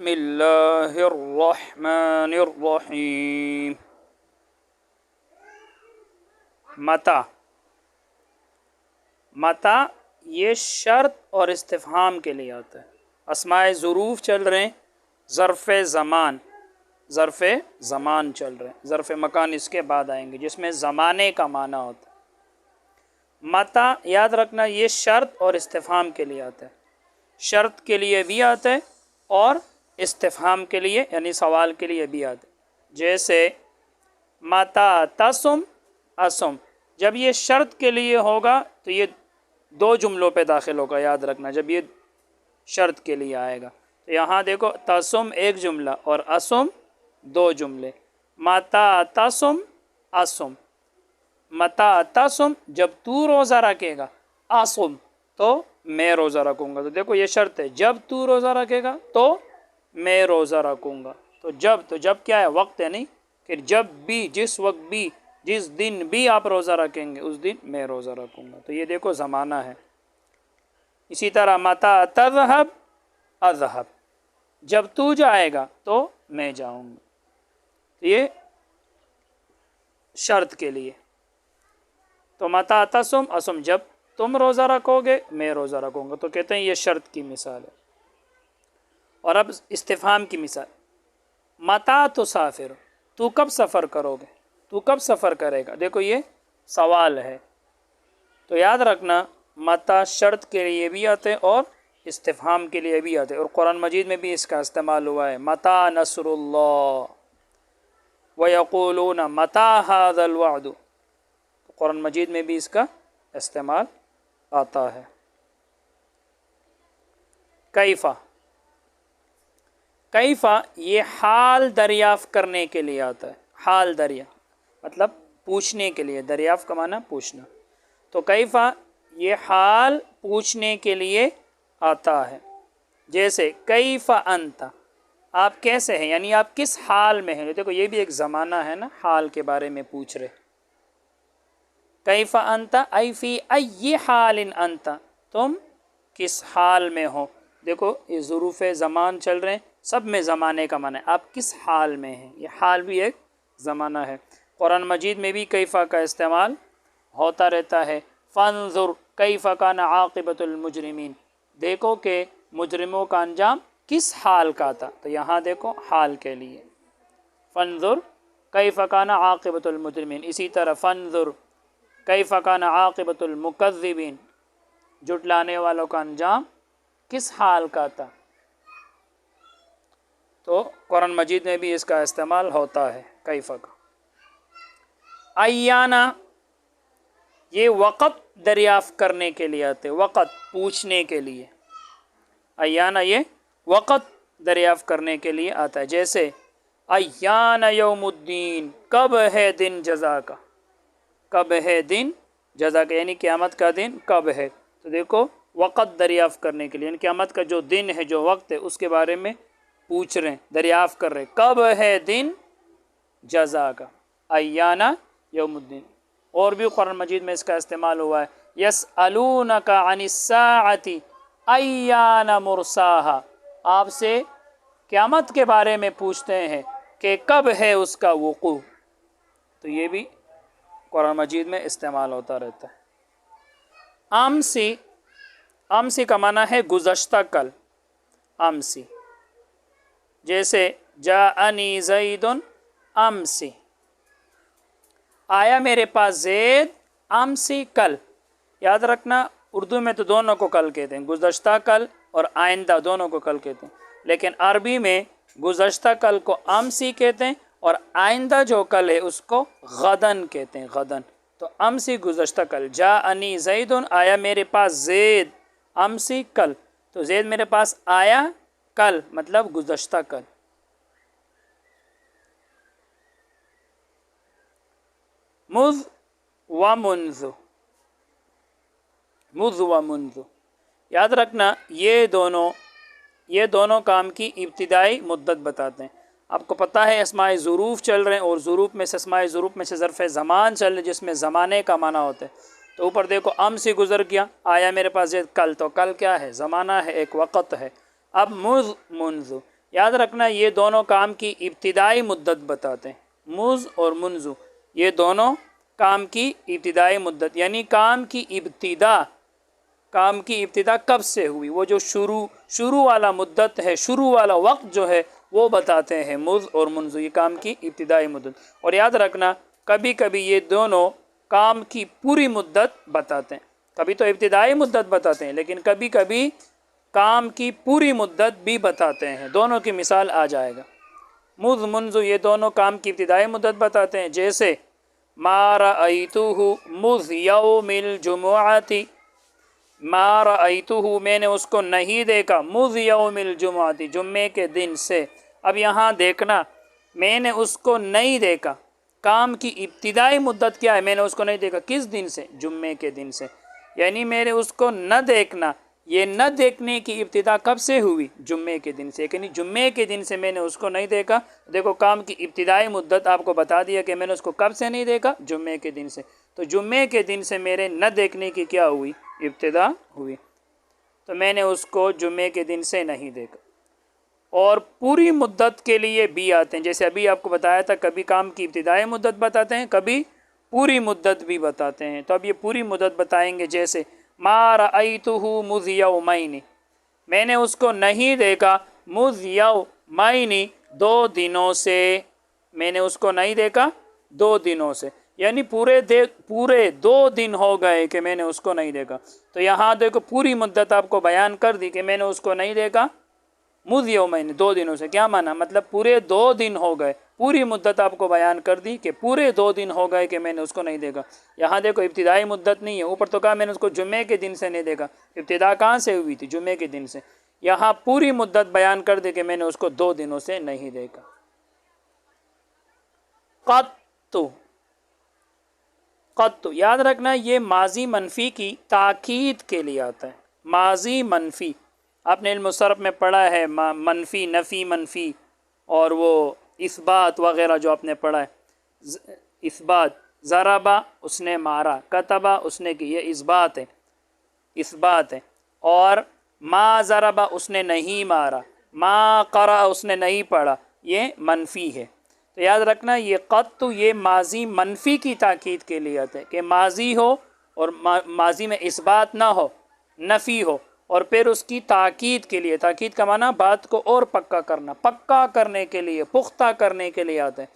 بسم اللہ الرحمن الرحیم۔ متا یہ شرط اور استفہام کے لیے آتا ہے۔ اسماء ظروف چل رہے ہیں، ظرف زمان چل رہے ہیں، ظرف مکان اس کے بعد آئیں گے جس میں زمانے کا معنی ہوتا ہے۔ متا یاد رکھنا یہ شرط اور استفہام کے لیے آتا ہے، شرط کے لیے بھی آتا ہے اور استفہام کے لیے یعنی سوال کے لیے بھی آتا ہے۔ جیسے متا تسم اسم، جب یہ شرط کے لیے ہوگا تو یہ دو جملوں پہ داخل ہوگا، یاد رکھنا جب یہ شرط کے لیے آئے گا تو یہاں دیکھو تسم ایک جملہ اور اسم دو جملے۔ متا تسم اسم، متا تسم جب تو روزہ رکھے گا، اسم تو میں روزہ رکھوں گا۔ تو دیکھو یہ شرط ہے، جب تو روزہ رکھے گا تو میں روزہ رکھوں گا۔ تو جب کیا ہے؟ وقت ہے، نہیں کہ جب بھی، جس وقت بھی، جس دن بھی آپ روزہ رکھیں گے اس دن میں روزہ رکھوں گا۔ تو یہ دیکھو زمانہ ہے۔ اسی طرح متا تذهب اذهب، جب تو جائے گا تو میں جاؤں گا۔ تو یہ شرط کے لیے۔ تو متا تسم اسم، جب تم روزہ رکھو گے میں روزہ رکھوں گا۔ تو کہتے ہیں یہ شرط کی مثال ہے۔ اور اب استفہام کی مثال، متا تسافر، تو کب سفر کرو گے، تو کب سفر کرے گا۔ دیکھو یہ سوال ہے، تو یاد رکھنا متا شرط کے لیے بھی آتے اور استفہام کے لیے بھی آتے، اور قرآن مجید میں بھی اس کا استعمال ہوا ہے۔ متا نصر اللہ وَيَقُولُونَ مَتَى هَذَا الْوَعْدُ، قرآن مجید میں بھی اس کا استعمال آتا ہے۔ کیفا یہ حال دریافت کرنے کے لیے آتا ہے، حال دریافت مطلب پوچھنے کے لیے، دریافت کا معنی پوچھنا۔ تو کیفا یہ حال پوچھنے کے لیے آتا ہے۔ جیسے کیف انت، آپ کیسے ہیں، یعنی آپ کس حال میں ہیں۔ دیکھو یہ بھی ایک زمانہ ہے نا، حال کے بارے میں پوچھ رہے۔ کیف انت ای فی ای حال انت، تم کس حال میں ہو۔ دیکھو یہ ظروف زمان چل رہے ہیں، سب میں زمانے کا معنی ہے، آپ کس حال میں ہیں، یہ حال بھی ایک زمانہ ہے۔ قرآن مجید میں بھی کیفا کا استعمال ہوتا رہتا ہے۔ فانظر کیف کان عاقبۃ المجرمین، دیکھو کہ مجرموں کا انجام کس حال کا تھا۔ تو یہاں دیکھو حال کے لیے فانظر کیف کان عاقبۃ المجرمین۔ اسی طرح فانظر کیف کان عاقبۃ المکذبین، جھٹلانے والوں کا انجام کس حال کا تھا۔ تو قرآن مجید میں بھی اس کا استعمال ہوتا ہے کیف کا۔ ایانا یہ وقت دریافت کرنے کے لیے آتے، وقت پوچھنے کے لیے۔ ایانا یہ وقت دریافت کرنے کے لیے آتا ہے۔ جیسے ایان یوم الدین، کب ہے دن جزا کا، کب ہے دن جزا کا، یعنی قیامت کا دن کب ہے۔ تو دیکھو وقت دریافت کرنے کے لیے، یعنی قیامت کا جو دن ہے، جو وقت ہے، اس کے بارے میں پوچھ رہے ہیں، دریافت کر رہے ہیں، کب ہے دن جزا کا، ایانا یوم الدین۔ اور بھی قرآن مجید میں اس کا استعمال ہوا ہے، یسألونک عن الساعۃ ایان مرساہا، آپ سے قیامت کے بارے میں پوچھتے ہیں کہ کب ہے اس کا وقوع۔ تو یہ بھی قرآن مجید میں استعمال ہوتا رہتا ہے۔ امسی کا معنی ہے گزشتہ کل، امسی۔ جیسے جاءنی زید امسی، آیا میرے پاس زید امسی کل۔ یاد رکھنا اردو میں تو دونوں کو کل کہتے ہیں، گزشتہ کل اور آئندہ دونوں کو کل کہتے ہیں، لیکن عربی میں گزشتہ کل کو امسی کہتے ہیں اور آئندہ جو کل ہے اس کو غدن کہتے ہیں، غدن۔ تو امسی گزشتہ کل، جاءنی زید آیا میرے پاس زید امسی کل، تو زید میرے پاس آیا کل مطلب گزشتہ کل۔ مذ و منذ، مذ و منذ، یاد رکھنا یہ دونوں کام کی ابتدائی مدت بتاتے ہیں۔ آپ کو پتہ ہے اسماء ظروف چل رہے ہیں، اور اسماء ظروف میں سے ظرف زمان چل رہے جس میں زمانے کا معنی ہوتا ہے۔ تو اوپر دیکھو امسی گزر گیا، آیا میرے پاس زید کل، تو کل کیا ہے؟ زمانہ ہے، ایک وقت ہے۔ اب مذ منذ، یاد رکھنا یہ دونوں کام کی ابتدائی مدت بتاتے ہیں، مز اور منذ، یہ دونوں کام کی ابتدائی مدت، یعنی کام کی ابتدا کب سے ہوئی، وہ جو شروع والا مدت ہے، شروع والا وقت جو ہے وہ بتاتے ہیں مز اور منذ، یہ کام کی ابتدائی مدت۔ اور یاد رکھنا کبھی کبھی یہ دونوں کام کی پوری مدت بتاتے ہیں، کبھی تو ابتدائی مدت بتاتے ہیں لیکن کبھی کبھی کام کی پوری مدت بھی بتاتے ہیں، دونوں کی مثال آ جائے گا۔ مذ منذ یہ دونوں کام کی ابتدائی مدت بتاتے ہیں، جیسے ما رأیتہ مذ یوم الجمعۃ، ما رأیتہ میں نے اس کو نہیں دیکھا، مذ یوم الجمعۃ جمعے کے دن سے۔ اب یہاں دیکھنا میں نے اس کو نہیں دیکھا، کام کی ابتدائی مدت کیا ہے؟ میں نے اس کو نہیں دیکھا، کس دن سے؟ جمعے کے دن سے، یعنی میرے اس کو نہ دیکھنا، یہ نہ دیکھنے کی ابتدا کب سے ہوئی؟ جمعے کے دن سے، یعنی جمعے کے دن سے میں نے اس کو نہیں دیکھا۔ دیکھو کام کی ابتدائی مدت آپ کو بتا دیا کہ میں نے اس کو کب سے نہیں دیکھا، جمعے کے دن سے، تو جمعے کے دن سے میرے نہ دیکھنے کی کیا ہوئی؟ ابتدا ہوئی، تو میں نے اس کو جمعے کے دن سے نہیں دیکھا۔ اور پوری مدت کے لیے بھی آتے ہیں، جیسے ابھی آپ کو بتایا تھا کبھی کام کی ابتدائی مدت بتاتے ہیں، کبھی پوری مدت بھی بتاتے ہیں، تو اب یہ پوری مدت بتائیں گے، جیسے ما رأیتہ مذ یومین، میں نے اس کو نہیں دیکھا مذ یومین 2 دنوں سے، میں نے اس کو نہیں دیکھا 2 دنوں سے، یعنی پورے 2 دن ہو گئے کہ میں نے اس کو نہیں دیکھا۔ تو یہاں دیکھو پوری مدت آپ کو بیان کر دی کہ میں نے اس کو نہیں دیکھا مذ یومین 2 دنوں سے، کیا مانا؟ مطلب پورے 2 دن ہو گئے، پوری مدت آپ کو بیان کر دی کہ پورے 2 دن ہو گئے کہ میں نے اس کو نہیں دیکھا۔ یہاں دیکھو ابتدائی مدت نہیں ہے، اوپر تو کہا میں نے اس کو جمعے کے دن سے نہیں دیکھا، ابتدا کہاں سے ہوئی تھی؟ جمعے کے دن سے۔ یہاں پوری مدت بیان کر دی کہ میں نے اس کو 2 دنوں سے نہیں دیکھا۔ قط یاد رکھنا یہ ماضی منفی کی تاکید کے لیے آتا ہے، ماضی منفی آپ نے علم صرف میں پڑھا ہے، منفی، نفی منفی، اور وہ اثبات وغیرہ جو آپ نے پڑھا ہے۔ اثبات، ضربا اس نے مارا، کتبا اس نے کی، یہ اثبات ہے۔ اور ما ضربا اس نے نہیں مارا، ما قرأ اس نے نہیں پڑھا، یہ منفی ہے۔ تو یاد رکھنا یہ قط یہ ماضی منفی کی تاکید کے لیے آتا ہے، کہ ماضی ہو اور ماضی میں اثبات نہ ہو، نفی ہو، اور پھر اس کی تاکید کے لیے، تاکید کا معنی بات کو اور پکا کرنا، پکا کرنے کے لیے، پختہ کرنے کے لیے آتا ہے۔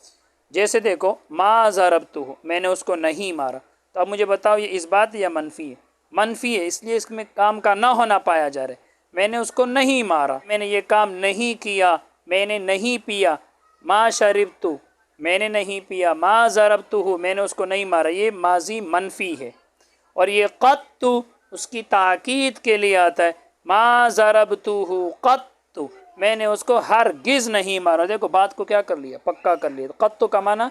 جیسے دیکھو ما ضربتہ میں نے اس کو نہیں مارا، تو اب مجھے بتاؤ یہ اثبات یا منفی ہے؟ منفی ہے، اس لیے اس میں کام کا نہ ہونا پایا جا رہا ہے۔ میں نے اس کو نہیں مارا، میں نے یہ کام نہیں کیا، میں نے نہیں پیا۔ ما شربت میں نے نہیں پیا، ما ضربتہ میں نے اس کو نہیں مارا، یہ ماضی منفی ہے۔ اور یہ قط اس کی تاکید کے لیے آتا ہے، ما ضربتہ قط میں نے اس کو ہرگز نہیں مارا۔ دیکھو بات کو کیا کر لیا؟ پکا کر لیا۔ قط کا معنی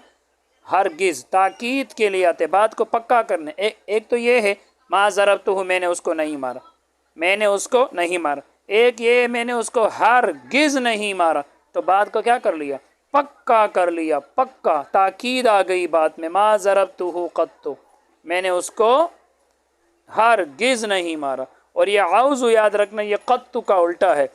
ہرگز، تاکید کے لیے آتے، بات کو پکا کرنے۔ ایک تو یہ ہے ما ضربتہ میں نے اس کو نہیں مارا، میں نے اس کو نہیں مارا۔ ایک یہ میں نے اس کو ہرگز نہیں مارا، تو بات کو کیا کر لیا؟ پکا کر لیا، پکا، تاکید آ گئی بات میں۔ ما ضربتہ قط میں نے اس کو ہرگز نہیں مارا۔ اور یہ عوض یاد رکھنا یہ قط کا الٹا ہے،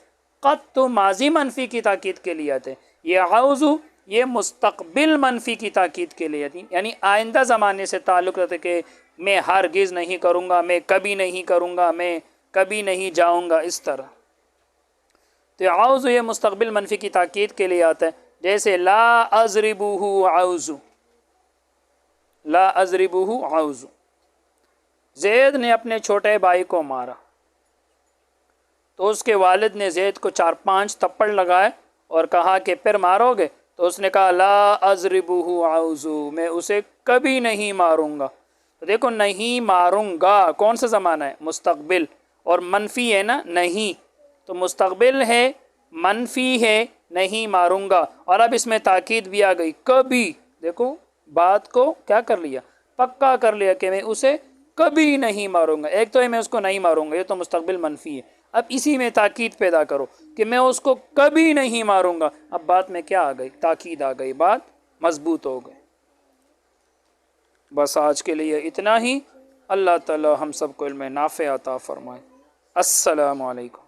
قط ماضی منفی کی تاکید کے لیے آتے، یہ عوض یہ مستقبل منفی کی تاکید کے لیے آتی، یعنی آئندہ زمانے سے تعلق رہتے کہ میں ہرگز نہیں کروں گا، میں کبھی نہیں کروں گا، میں کبھی نہیں جاؤں گا، اس طرح۔ تو یہ عوض یہ مستقبل منفی کی تاکید کے لیے آتا ہے، جیسے لا اضربہ عوض، لا اضربہ عوض، زید نے اپنے چھوٹے بھائی کو مارا، تو اس کے والد نے زید کو 4-5 تھپڑ لگائے اور کہا کہ پھر مارو گے؟ تو اس نے کہا لا اضربہ عوض میں اسے کبھی نہیں ماروں گا۔ تو دیکھو نہیں ماروں گا کون سا زمانہ ہے؟ مستقبل، اور منفی ہے نا نہیں، تو مستقبل ہے، منفی ہے، نہیں ماروں گا، اور اب اس میں تاکید بھی آ گئی کبھی۔ دیکھو بات کو کیا کر لیا؟ پکا کر لیا کہ میں اسے کبھی نہیں ماروں گا۔ ایک تو ہے میں اس کو نہیں ماروں گا، یہ تو مستقبل منفی ہے، اب اسی میں تاکید پیدا کرو کہ میں اس کو کبھی نہیں ماروں گا، اب بات میں کیا آ گئی؟ تاکید آ گئی، بات مضبوط ہو گئی۔ بس آج کے لیے اتنا ہی۔ اللہ تعالی ہم سب کو علم نافع عطا فرمائے۔ السلام علیکم۔